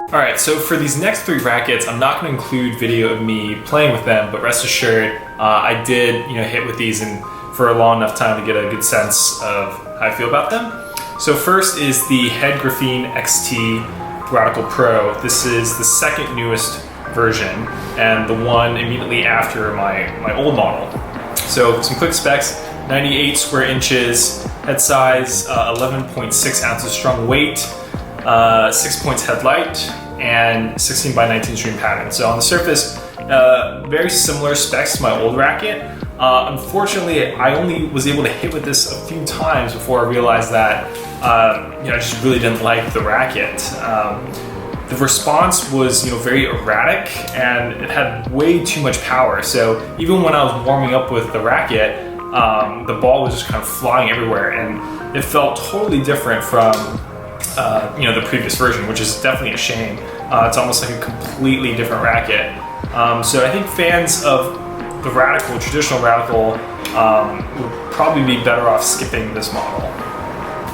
All right, so for these next 3 rackets, I'm not going to include video of me playing with them, but rest assured, I did hit with these and for a long enough time to get a good sense of how I feel about them. So first is the Head Graphene XT Racquet Pro. This is the second newest version and the one immediately after my old model. So some quick specs: 98 square inches head size, 11.6 ounces strung weight, 6 points headlight, and 16 by 19 string pattern. So on the surface, very similar specs to my old racket. Unfortunately, I only was able to hit with this a few times before I realized that I just really didn't like the racket. The response was very erratic and it had way too much power. So even when I was warming up with the racket, the ball was just kind of flying everywhere, and it felt totally different from the previous version, which is definitely a shame. It's almost like a completely different racket. So I think fans of the traditional Racquet, would probably be better off skipping this model.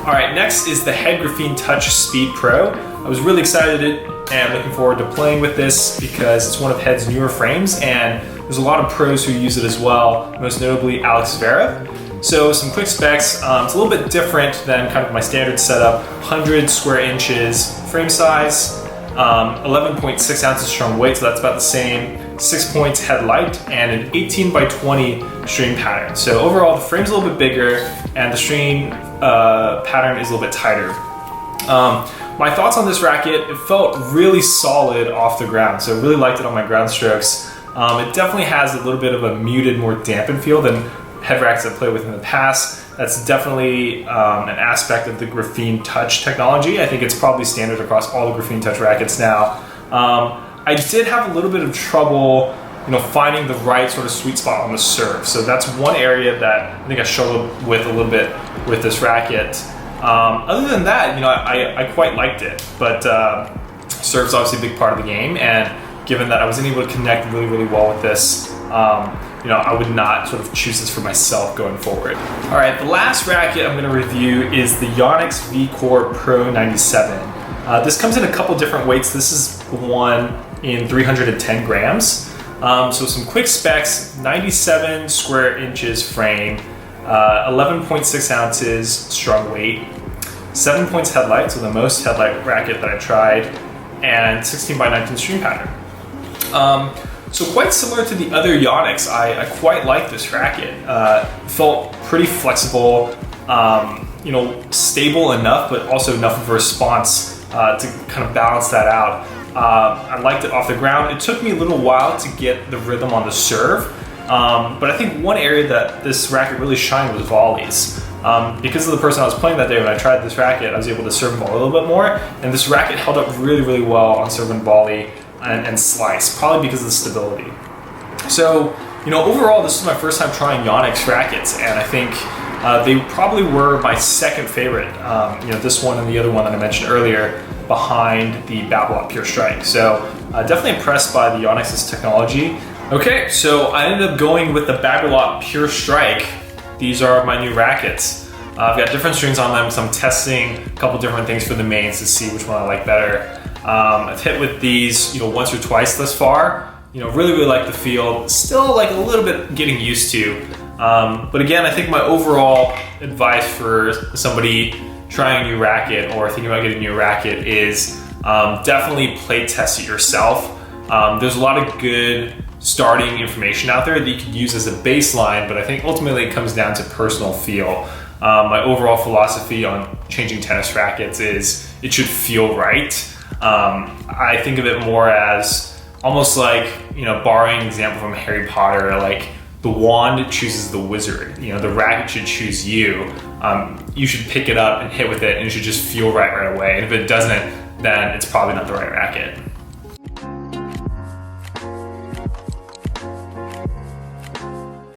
All right, next is the Head Graphene Touch Speed Pro. I was really excited and looking forward to playing with this because it's one of Head's newer frames, and there's a lot of pros who use it as well, most notably Alex Zverev. So some quick specs, it's a little bit different than kind of my standard setup. 100 square inches frame size, 11.6 ounces strung weight, so that's about the same. 6 points headlight, and an 18 by 20 string pattern. So overall, the frame's a little bit bigger and the string pattern is a little bit tighter. My thoughts on this racket: it felt really solid off the ground, so I really liked it on my ground strokes. It definitely has a little bit of a muted, more dampened feel than head rackets I've played with in the past. That's definitely an aspect of the Graphene Touch technology. I think it's probably standard across all the Graphene Touch rackets now. I did have a little bit of trouble, finding the right sort of sweet spot on the serve. So that's one area that I think I struggled with a little bit with this racket. Other than that, I quite liked it, but serve's obviously a big part of the game, and given that I wasn't able to connect really, really well with this, I would not sort of choose this for myself going forward. All right, the last racket I'm going to review is the Yonex VCore Pro 97. This comes in a couple different weights. This is the one in 310 grams. So some quick specs: 97 square inches frame, 11.6 ounces strung weight, 7 points headlight, so the most headlight racket that I tried, and 16 by 19 string pattern. So quite similar to the other Yonex, I quite like this racket. Felt pretty flexible, stable enough, but also enough of a response to kind of balance that out. I liked it off the ground. It took me a little while to get the rhythm on the serve, but I think one area that this racket really shined was volleys. Because of the person I was playing that day when I tried this racket, I was able to serve and volley a little bit more, and this racket held up really, really well on serve and volley and slice, probably because of the stability. So, overall, this is my first time trying Yonex rackets, and I think they probably were my second favorite. This one and the other one that I mentioned earlier, behind the Babolat Pure Strike. So definitely impressed by the Yonex's technology. Okay, so I ended up going with the Babolat Pure Strike. These are my new rackets. I've got different strings on them, so I'm testing a couple different things for the mains to see which one I like better. I've hit with these once or twice thus far. Really, really like the feel. Still like a little bit getting used to. But again, I think my overall advice for somebody trying a new racket or thinking about getting a new racket is definitely play test it yourself. There's a lot of good starting information out there that you could use as a baseline, but I think ultimately it comes down to personal feel. My overall philosophy on changing tennis rackets is it should feel right. I think of it more as almost like, borrowing an example from Harry Potter, like the wand chooses the wizard. The racket should choose you. You should pick it up and hit with it, and it should just feel right away. And if it doesn't, then it's probably not the right racket.